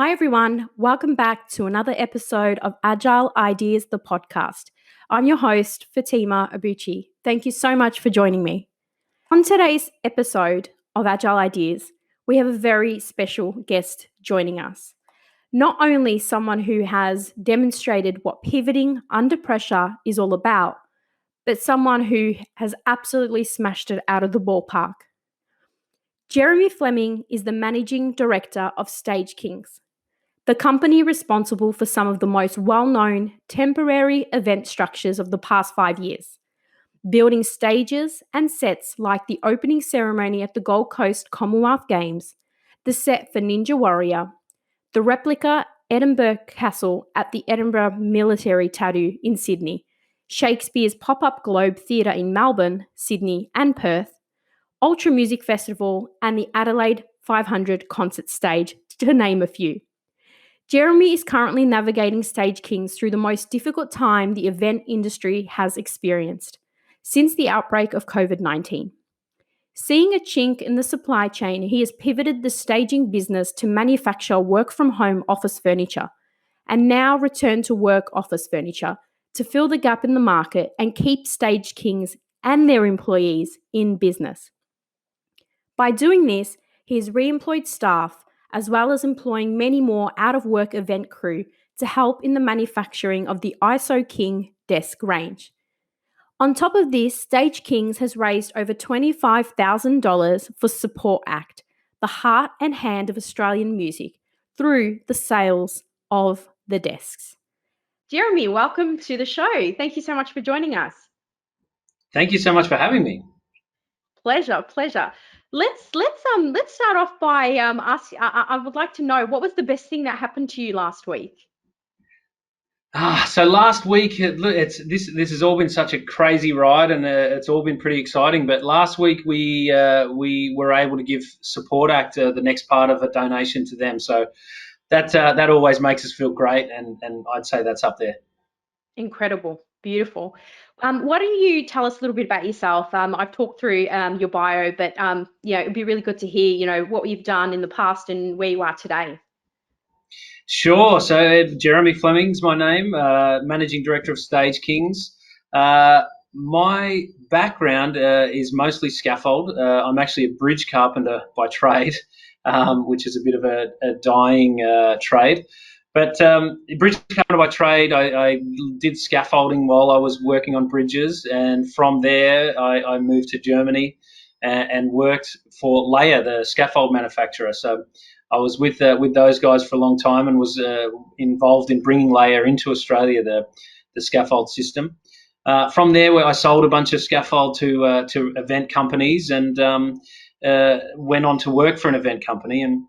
Hi, everyone. Welcome back to another episode of Agile Ideas, the podcast. I'm your host, Fatima Abuchi. Thank you so much for joining me. On today's episode of Agile Ideas, we have a very special guest joining us. Not only someone who has demonstrated what pivoting under pressure is all about, but someone who has absolutely smashed it out of the ballpark. Jeremy Fleming is the Managing Director of Stagekings, the company responsible for some of the most well-known temporary event structures of the past 5 years, building stages and sets like the opening ceremony at the Gold Coast Commonwealth Games, the set for Ninja Warrior, the replica Edinburgh Castle at the Edinburgh Military Tattoo in Sydney, Shakespeare's pop-up Globe Theatre in Melbourne, Sydney and Perth, Ultra Music Festival and the Adelaide 500 concert stage, to name a few. Jeremy is currently navigating Stagekings through the most difficult time the event industry has experienced since the outbreak of COVID-19. Seeing a chink in the supply chain, he has pivoted the staging business to manufacture work-from-home office furniture and now return to work office furniture to fill the gap in the market and keep Stagekings and their employees in business. By doing this, he has re-employed staff as well as employing many more out-of-work event crew to help in the manufacturing of the IsoKings desk range. On top of this, Stagekings has raised over $25,000 for Support Act, the heart and hand of Australian music, through the sales of the desks. Jeremy, welcome to the show. Thank you so much for joining us. Thank you so much for having me. Pleasure. Let's start off by I would like to know, what was the best thing that happened to you last week? So last week, this has all been such a crazy ride, and it's all been pretty exciting. But last week we were able to give Support Act the next part of a donation to them. So that always makes us feel great, and I'd say that's up there. Incredible, beautiful. Why don't you tell us a little bit about yourself? I've talked through your bio, but it'd be really good to hear, what you've done in the past and where you are today. Sure. So Jeremy Fleming's my name, Managing Director of Stagekings. My background is mostly scaffold. I'm actually a bridge carpenter by trade, which is a bit of a dying trade. But bridge carpenter by trade, I did scaffolding while I was working on bridges, and from there I moved to Germany and worked for Layer, the scaffold manufacturer. So I was with those guys for a long time and was involved in bringing Layer into Australia, the scaffold system. From there, where I sold a bunch of scaffold to event companies, and went on to work for an event company. And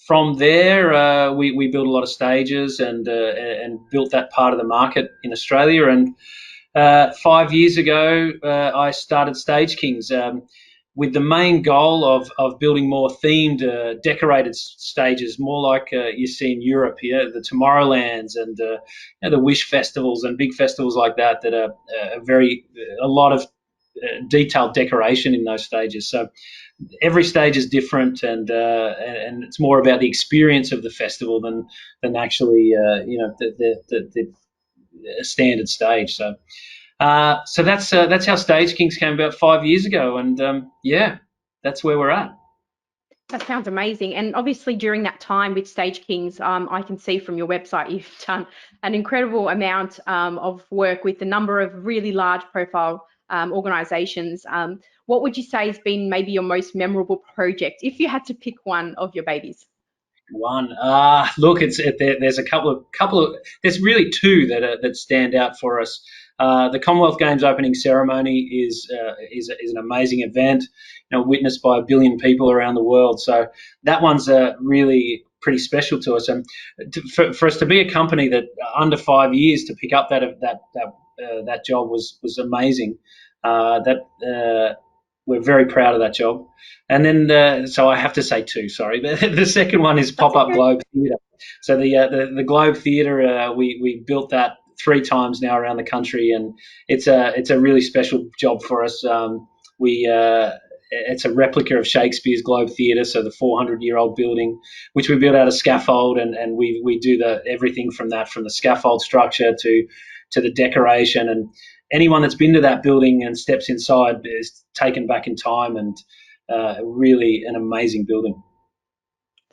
from there, we built a lot of stages and built that part of the market in Australia. And 5 years ago, I started Stagekings with the main goal of building more themed, decorated stages, more like you see in Europe here, the Tomorrowlands and the Wish festivals and big festivals like that are a lot of detailed decoration in those stages. So every stage is different, and it's more about the experience of the festival than actually the standard stage. So that's how Stagekings came about 5 years ago, and that's where we're at. That sounds amazing. And obviously during that time with Stagekings, I can see from your website you've done an incredible amount of work with a number of really large profile organizations. What would you say has been maybe your most memorable project, if you had to pick one of your babies? One. Look, there's a couple of there's really two that stand out for us. The Commonwealth Games opening ceremony is an amazing event, witnessed by 1 billion people around the world. So that one's really pretty special to us. And for us to be a company that under 5 years to pick up that job was amazing. We're very proud of that job. And then, so I have to say two, sorry. The second one is Pop-Up Globe Theatre. So the Globe Theatre, we built that 3 times now around the country, and it's a really special job for us. it's a replica of Shakespeare's Globe Theatre, so the 400-year-old building, which we built out of scaffold, and we do everything from the scaffold structure to the decoration, and anyone that's been to that building and steps inside is taken back in time, and really an amazing building.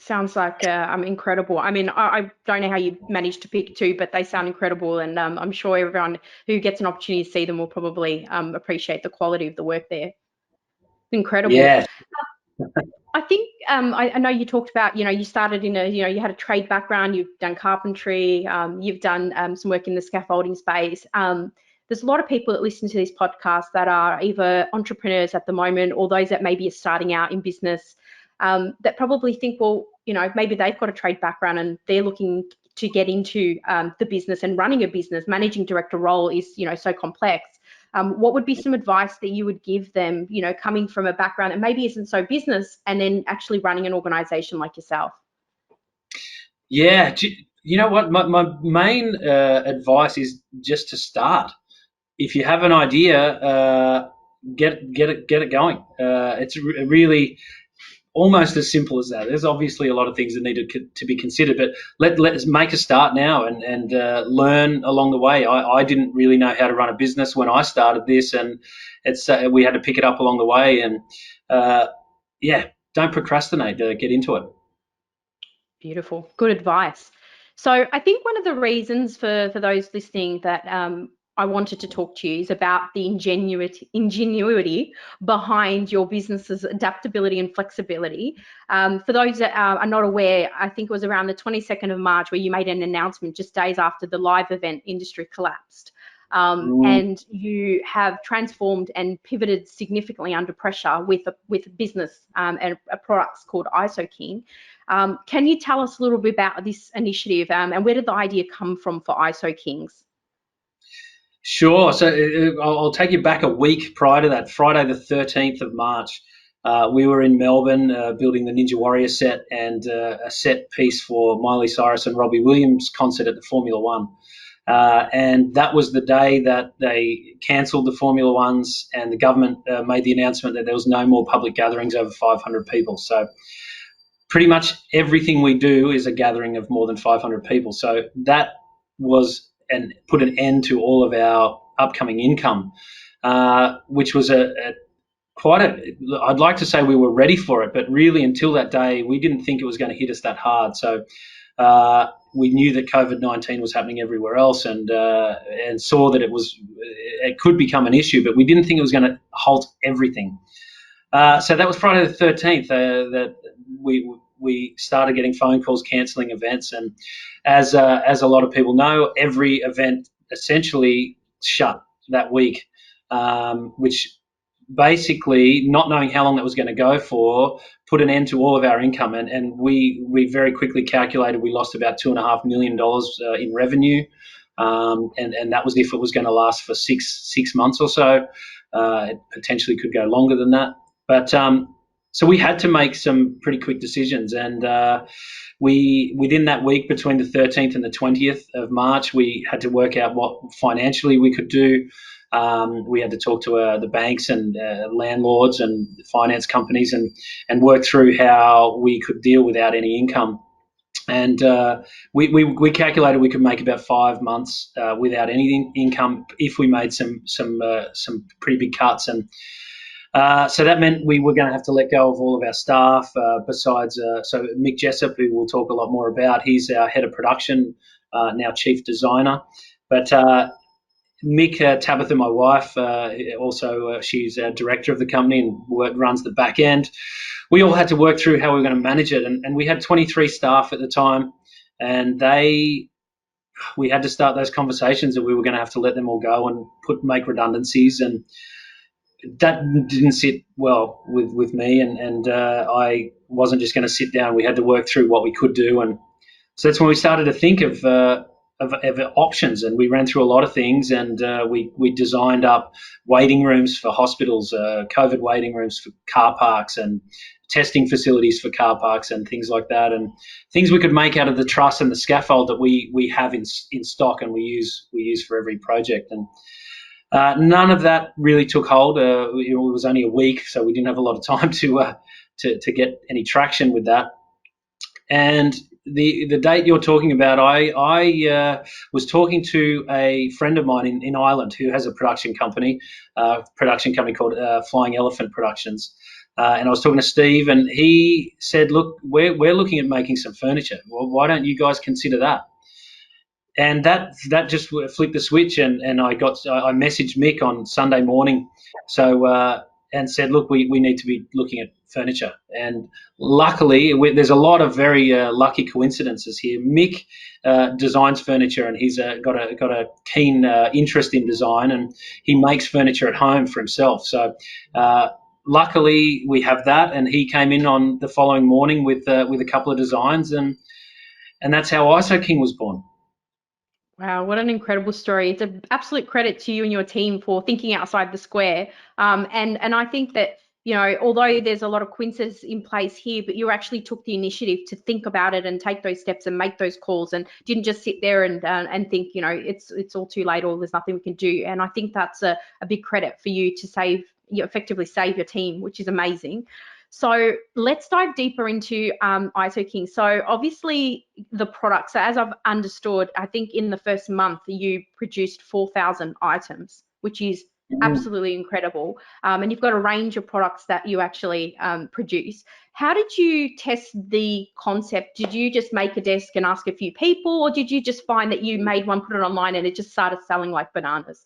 Sounds like incredible. I mean, I don't know how you managed to pick two, but they sound incredible, and I'm sure everyone who gets an opportunity to see them will probably appreciate the quality of the work there. Incredible. Yeah. I think I know you talked about, you started in you had a trade background, you've done carpentry, you've done some work in the scaffolding space. There's a lot of people that listen to this podcast that are either entrepreneurs at the moment or those that maybe are starting out in business, that probably think, well, maybe they've got a trade background and they're looking to get into the business and running a business. Managing director role is, so complex. What would be some advice that you would give them, coming from a background that maybe isn't so business and then actually running an organization like yourself? Yeah, you know what? My main advice is just to start. If you have an idea, get it going. It's really almost as simple as that. There's obviously a lot of things that need to be considered, but let's make a start now and learn along the way. I didn't really know how to run a business when I started this, and we had to pick it up along the way. And don't procrastinate. Get into it. Beautiful. Good advice. So I think one of the reasons for those listening that I wanted to talk to you is about the ingenuity behind your business's adaptability and flexibility. For those that are not aware, I think it was around the 22nd of March where you made an announcement just days after the live event industry collapsed. And you have transformed and pivoted significantly under pressure with a business and a product called IsoKings. Can you tell us a little bit about this initiative and where did the idea come from for IsoKings? Sure. So I'll take you back a week prior to that, Friday the 13th of March. We were in Melbourne building the Ninja Warrior set and a set piece for Miley Cyrus and Robbie Williams concert at the Formula One. And that was the day that they cancelled the Formula Ones and the government made the announcement that there was no more public gatherings over 500 people. So pretty much everything we do is a gathering of more than 500 people. So that was and put an end to all of our upcoming income, which was I'd like to say we were ready for it, but really until that day, we didn't think it was going to hit us that hard. So we knew that COVID-19 was happening everywhere else and saw that it could become an issue, but we didn't think it was going to halt everything. So that was Friday the 13th that we started getting phone calls cancelling events, and as a lot of people know, every event essentially shut that week, which basically, not knowing how long that was going to go for, put an end to all of our income, and we very quickly calculated we lost about $2.5 million in revenue, and that was if it was going to last for six months or so. It potentially could go longer than that, but so we had to make some pretty quick decisions, and within that week between the 13th and the 20th of March, we had to work out what financially we could do. We had to talk to the banks and landlords and finance companies and work through how we could deal without any income. And we calculated we could make about 5 months without any income if we made some pretty big cuts. And so that meant we were going to have to let go of all of our staff. Besides, so Mick Jessup, who we'll talk a lot more about, he's our head of production, now chief designer. But Mick, Tabitha, my wife, also she's a director of the company and runs the back end. We all had to work through how we were going to manage it, and we had 23 staff at the time, and we had to start those conversations that we were going to have to let them all go and make redundancies, and that didn't sit well with me, and I wasn't just going to sit down. We had to work through what we could do, and so that's when we started to think of options, and we ran through a lot of things, and we designed up waiting rooms for hospitals, COVID waiting rooms for car parks, and testing facilities for car parks and things like that, and things we could make out of the truss and the scaffold that we have in stock and we use for every project. And None of that really took hold. It was only a week, so we didn't have a lot of time to get any traction with that. And the date you're talking about, I was talking to a friend of mine in Ireland who has a production company called Flying Elephant Productions. And I was talking to Steve, and he said, "Look, we're looking at making some furniture. Well, why don't you guys consider that?" And that just flipped the switch, and I messaged Mick on Sunday morning, and said, look, we need to be looking at furniture. And luckily, there's a lot of very lucky coincidences here. Mick designs furniture, and he's got a keen interest in design, and he makes furniture at home for himself. So luckily, we have that, and he came in on the following morning with a couple of designs, and that's how IsoKing was born. Wow, what an incredible story. It's an absolute credit to you and your team for thinking outside the square. And I think that, although there's a lot of coincidences in place here, but you actually took the initiative to think about it and take those steps and make those calls, and didn't just sit there and think, it's all too late, or there's nothing we can do. And I think that's a big credit for you to effectively save your team, which is amazing. So let's dive deeper into IsoKings. So obviously the product, so as I've understood, I think in the first month you produced 4,000 items, which is absolutely incredible. And you've got a range of products that you actually produce. How did you test the concept? Did you just make a desk and ask a few people, or did you just find that you made one, put it online, and it just started selling like bananas?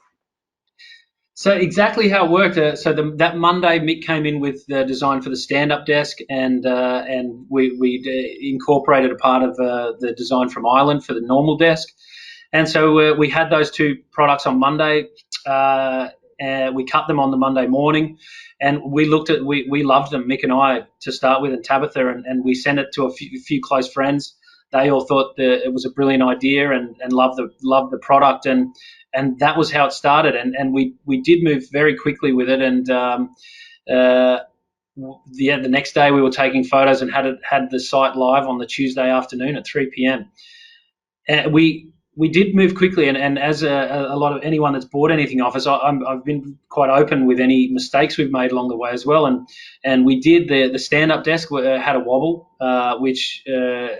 So exactly how it worked. That Monday, Mick came in with the design for the stand-up desk, and we incorporated a part of the design from Ireland for the normal desk. And so we had those two products on Monday. And we cut them on the Monday morning, and we loved them, Mick and I, to start with, and Tabitha, and we sent it to a few close friends. They all thought that it was a brilliant idea, and loved the product, and that was how it started. And we did move very quickly with it. And the next day we were taking photos and had the site live on the Tuesday afternoon at 3 p.m. And we did move quickly, and as a lot of anyone that's bought anything off us, I've been quite open with any mistakes we've made along the way as well. And we did the stand-up desk had a wobble, which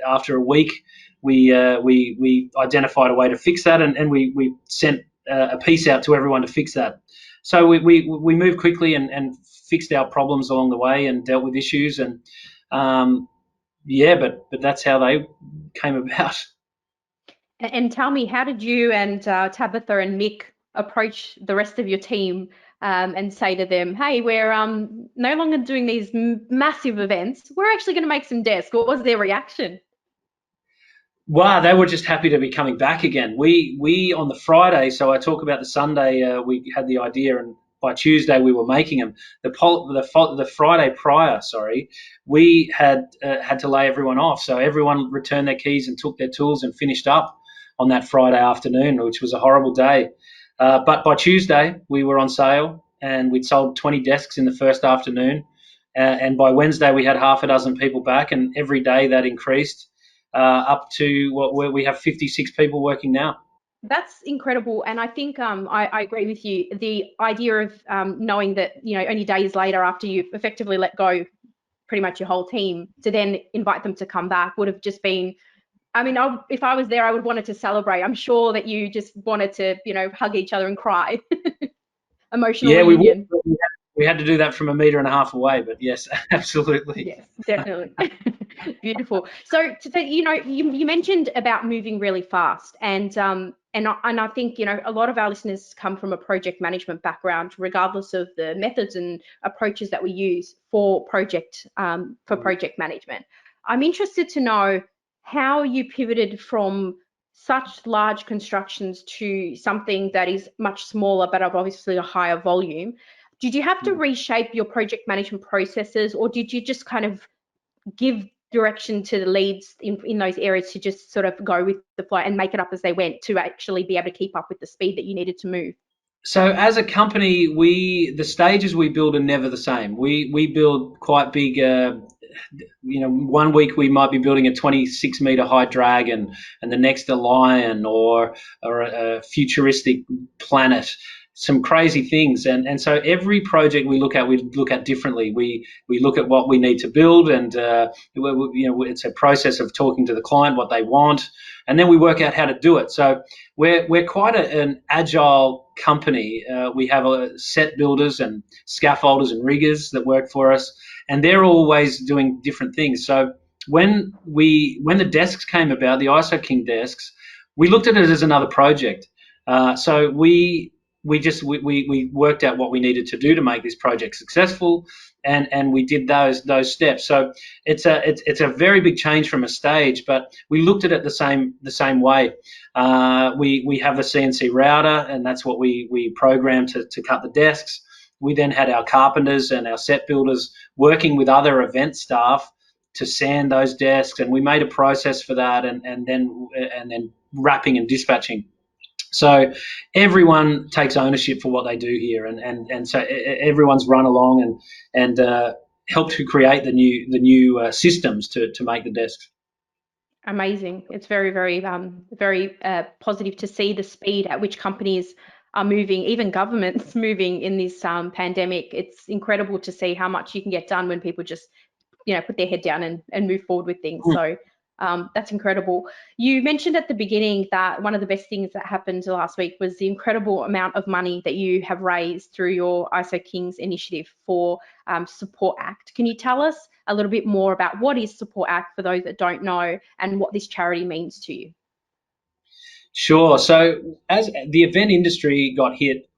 after a week we identified a way to fix that, and we sent a piece out to everyone to fix that. So we moved quickly and fixed our problems along the way and dealt with issues, and but that's how they came about. And tell me, how did you and Tabitha and Mick approach the rest of your team and say to them, hey, we're no longer doing these massive events. We're actually going to make some desks. What was their reaction? Wow, they were just happy to be coming back again. We on the Friday, so I talk about the Sunday, we had the idea, and by Tuesday we were making them. The Friday prior, we had to lay everyone off. So everyone returned their keys and took their tools and finished up on that Friday afternoon, which was a horrible day. But by Tuesday we were on sale, and we'd sold 20 desks in the first afternoon. And by Wednesday we had half a dozen people back, and every day that increased up to where we have 56 people working now. That's incredible, and I think I agree with you. The idea of knowing that only days later, after you've effectively let go pretty much your whole team, to then invite them to come back would have just been. I mean, if I was there, I would wanted to celebrate. I'm sure that you just wanted to, hug each other and cry. Emotional reunion. We had to do that from 1.5 meters away, but yes, absolutely. Yes, definitely. Beautiful. So, you mentioned about moving really fast, and I think a lot of our listeners come from a project management background, regardless of the methods and approaches that we use for project management. I'm interested to know how you pivoted from such large constructions to something that is much smaller, but of obviously a higher volume. Did you have to reshape your project management processes, or did you just kind of give direction to the leads in those areas to just sort of go with the flow and make it up as they went to actually be able to keep up with the speed that you needed to move? So as a company, the stages we build are never the same. We build quite big. 1 week we might be building a 26-meter high dragon, and the next a lion or a futuristic planet. some crazy things. And so every project we look at differently. We look at what we need to build, and it's a process of talking to the client what they want, and then we work out how to do it. So we're quite an agile company. We have set builders and scaffolders and riggers that work for us, and they're always doing different things. So when the desks came about, the IsoKing desks, we looked at it as another project. So we worked out what we needed to do to make this project successful, and we did those steps. So it's a very big change from a stage, but we looked at it the same way. We have a CNC router, and that's what we programmed to cut the desks. We then had our carpenters and our set builders working with other event staff to sand those desks, and we made a process for that, and then wrapping and dispatching. So everyone takes ownership for what they do here, and so everyone's run along and helped to create the new systems to make the desks. Amazing. It's very, very, very positive to see the speed at which companies are moving, even governments moving in this pandemic. It's incredible to see how much you can get done when people just put their head down and move forward with things. So that's incredible. You mentioned at the beginning that one of the best things that happened last week was the incredible amount of money that you have raised through your IsoKings initiative for Support Act. Can you tell us a little bit more about what is Support Act for those that don't know, and what this charity means to you? Sure. So as the event industry got hit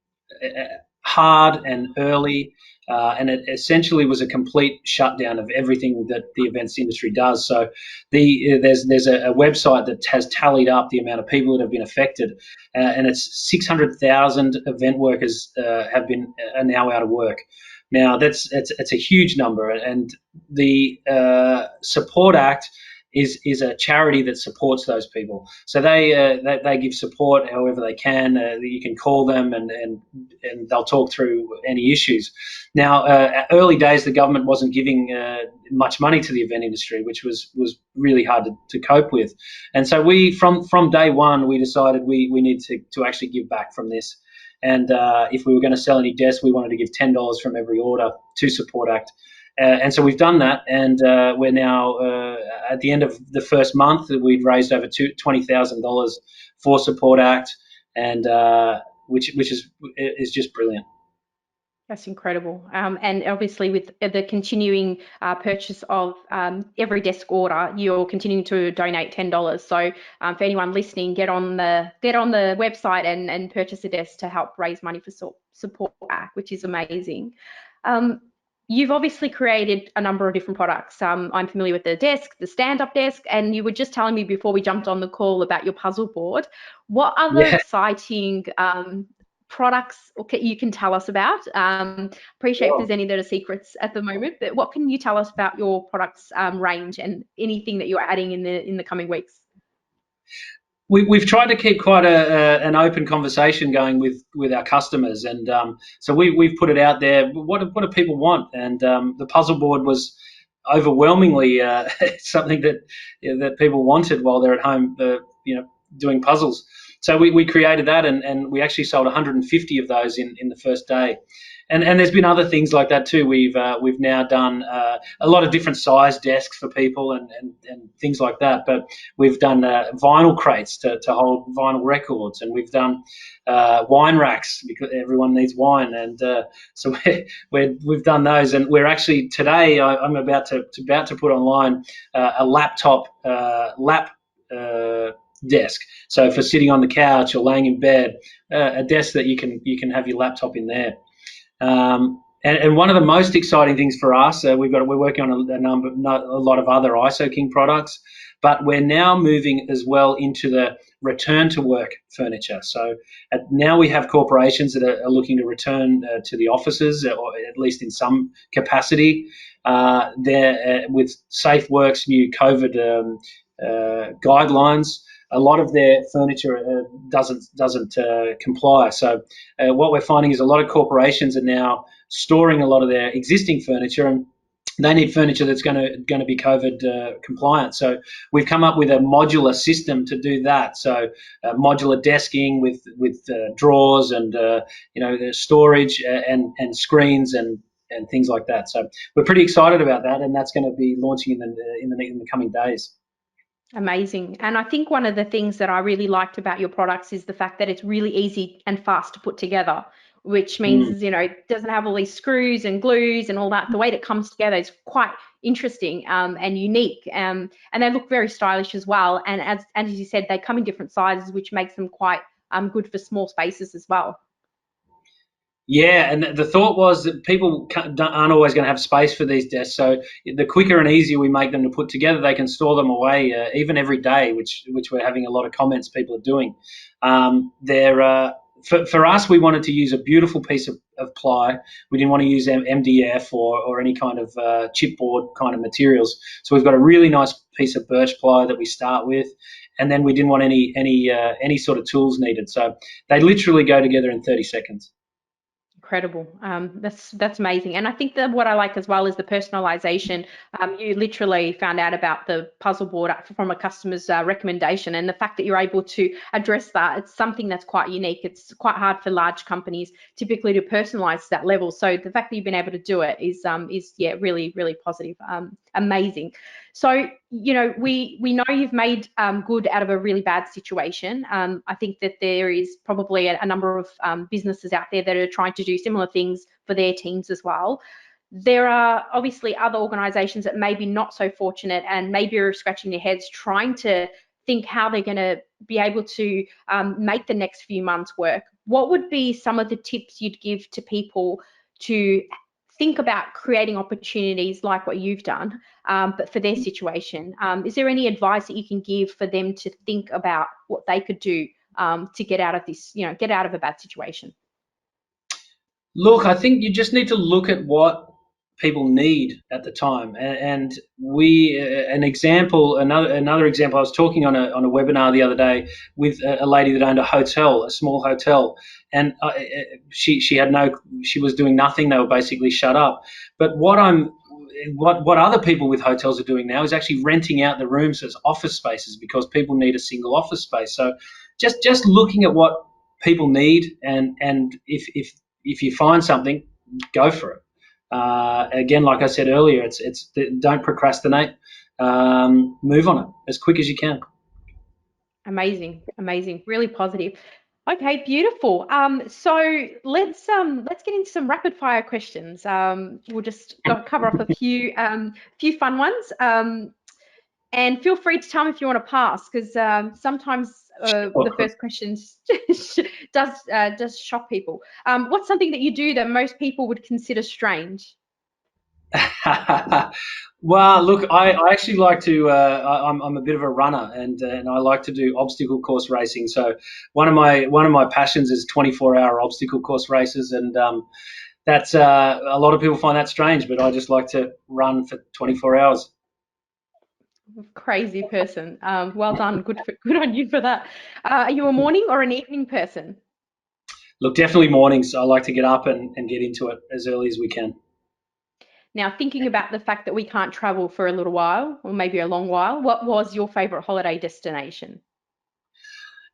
hard and early, and it essentially was a complete shutdown of everything that the events industry does. So there's a website that has tallied up the amount of people that have been affected, and it's 600,000 event workers are now out of work. Now it's a huge number, and the Support Act is a charity that supports those people. So they give support however they can. You can call them and they'll talk through any issues. Now, early days, the government wasn't giving much money to the event industry, which was really hard to cope with. And so we, from day one, we decided we need to actually give back from this. And if we were going to sell any desks, we wanted to give $10 from every order to Support Act. And so we've done that, and we're now at the end of the first month, we'd raised over $20,000 for Support Act, and which is just brilliant. That's incredible. And obviously with the continuing purchase of every desk order, you're continuing to donate $10. So for anyone listening, get on the website and purchase a desk to help raise money for Support Act, which is amazing. You've obviously created a number of different products. I'm familiar with the desk, the stand-up desk, and you were just telling me before we jumped on the call about your puzzle board. What other exciting products you can tell us about? Appreciate if there's any that are secrets at the moment, but what can you tell us about your products range and anything that you're adding in the coming weeks? We've tried to keep quite an open conversation going with our customers, and so we've put it out there. What do people want? And the puzzle board was overwhelmingly something that people wanted while they're at home, doing puzzles. So we created that, and we actually sold 150 of those in the first day. And there's been other things like that too. We've now done a lot of different size desks for people and things like that. But we've done vinyl crates to hold vinyl records, and we've done wine racks because everyone needs wine, and so we've done those. And we're actually today I'm about to put online a laptop desk. So for sitting on the couch or laying in bed, a desk that you can have your laptop in there. And one of the most exciting things for us, we're working on a lot of other IsoKing products, but we're now moving as well into the return to work furniture. So now we have corporations that are looking to return to the offices, or at least in some capacity. With SafeWorks' new COVID guidelines, a lot of their furniture doesn't comply. So what we're finding is a lot of corporations are now storing a lot of their existing furniture, and they need furniture that's going to be COVID compliant. So we've come up with a modular system to do that. So modular desking with drawers and storage and screens and things like that. So we're pretty excited about that, and that's going to be launching in the coming days. Amazing. And I think one of the things that I really liked about your products is the fact that it's really easy and fast to put together, which means, it doesn't have all these screws and glues and all that. The way that it comes together is quite interesting and unique. And they look very stylish as well. And as you said, they come in different sizes, which makes them quite good for small spaces as well. Yeah, and the thought was that people aren't always going to have space for these desks. So the quicker and easier we make them to put together, they can store them away even every day, which we're having a lot of comments people are doing. For us, we wanted to use a beautiful piece of ply. We didn't want to use MDF or any kind of chipboard kind of materials. So we've got a really nice piece of birch ply that we start with, and then we didn't want any sort of tools needed. So they literally go together in 30 seconds. Incredible. That's amazing. And I think that what I like as well is the personalization. You literally found out about the puzzle board from a customer's recommendation, and the fact that you're able to address that, it's something that's quite unique. It's quite hard for large companies typically to personalize to that level. So the fact that you've been able to do it is really, really positive. Amazing. So, we know you've made good out of a really bad situation. I think that there is probably a number of businesses out there that are trying to do similar things for their teams as well. There are obviously other organisations that may be not so fortunate and maybe are scratching their heads trying to think how they're going to be able to make the next few months work. What would be some of the tips you'd give to people to think about creating opportunities like what you've done, but for their situation? Is there any advice that you can give for them to think about what they could do to get out of this, get out of a bad situation? Look, I think you just need to look at what people need at the time. And another example. I was talking on a webinar the other day with a lady that owned a hotel, a small hotel, and she was doing nothing. They were basically shut up. But what other people with hotels are doing now is actually renting out the rooms as office spaces because people need a single office space. So just looking at what people need, and if you find something, go for it. Again, like I said earlier, it's don't procrastinate. Move on it as quick as you can. Amazing, really positive. Okay, beautiful. So let's get into some rapid fire questions. We'll just cover off a few fun ones. And feel free to tell me if you want to pass, because sometimes the first question does shock people. What's something that you do that most people would consider strange? Well, look, I actually like to. I'm a bit of a runner, and I like to do obstacle course racing. So one of my passions is 24-hour obstacle course races, and that's a lot of people find that strange, but I just like to run for 24 hours. Crazy person. Well done. Good on you for that. Are you a morning or an evening person? Look, definitely mornings. I like to get up and get into it as early as we can. Now, thinking about the fact that we can't travel for a little while, or maybe a long while, what was your favourite holiday destination?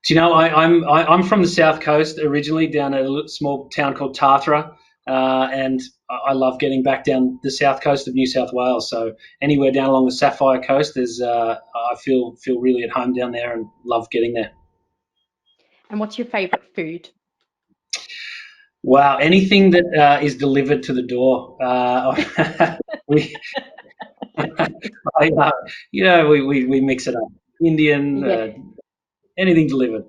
Do you know, I'm from the south coast originally, down at a little small town called Tathra, and I love getting back down the south coast of New South Wales. So anywhere down along the Sapphire Coast is I feel really at home down there and love getting there. And what's your favourite food? Wow, anything that is delivered to the door. We, we mix it up. Indian, Yeah. anything delivered.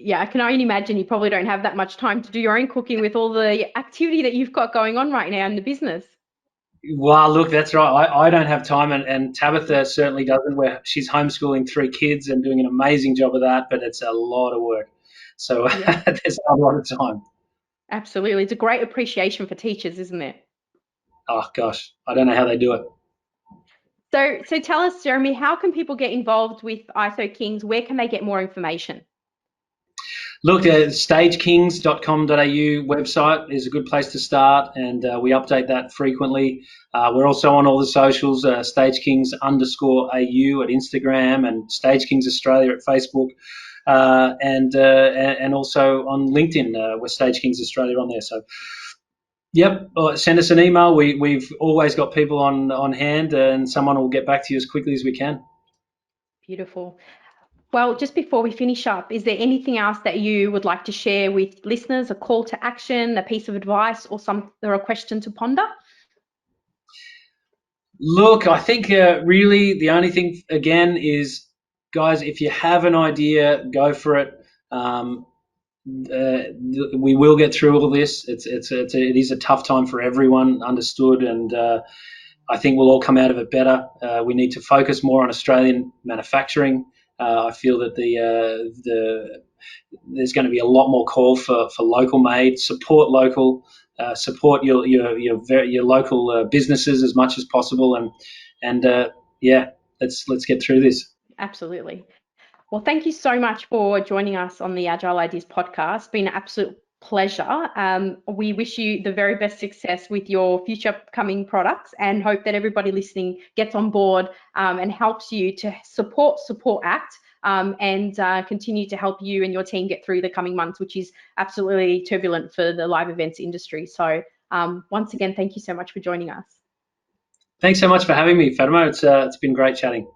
Yeah, I can only imagine you probably don't have that much time to do your own cooking with all the activity that you've got going on right now in the business. Well, look, that's right. I don't have time, and Tabitha certainly doesn't. Where she's homeschooling 3 kids and doing an amazing job of that, but it's a lot of work. So Yeah, there's not a lot of time. absolutely. It's a great appreciation for teachers, isn't it? Oh gosh, I don't know how they do it. So tell us, Jeremy, how can people get involved with IsoKings? Where can they get more information? Look, stagekings.com.au website is a good place to start, and we update that frequently. We're also on all the socials, StageKings_AU at Instagram and StageKings Australia at Facebook, and also on LinkedIn, we're StageKings Australia on there. So, yep, send us an email. We've always got people on hand, and someone will get back to you as quickly as we can. Beautiful. Well, just before we finish up, is there anything else that you would like to share with listeners, a call to action, a piece of advice, or a question to ponder? Look, I think really the only thing, again, is, guys, if you have an idea, go for it. We will get through all this. It is a tough time for everyone, understood, and I think we'll all come out of it better. We need to focus more on Australian manufacturing. I feel that there's going to be a lot more call for local made. Support local, support your local businesses as much as possible, and yeah, let's get through this. Absolutely. Well, thank you so much for joining us on the Agile Ideas podcast. It's been an absolute pleasure. We wish you the very best success with your future upcoming products, and hope that everybody listening gets on board and helps you to support Act and continue to help you and your team get through the coming months, which is absolutely turbulent for the live events industry. So once again, thank you so much for joining us. Thanks so much for having me, Fatima. It's been great chatting.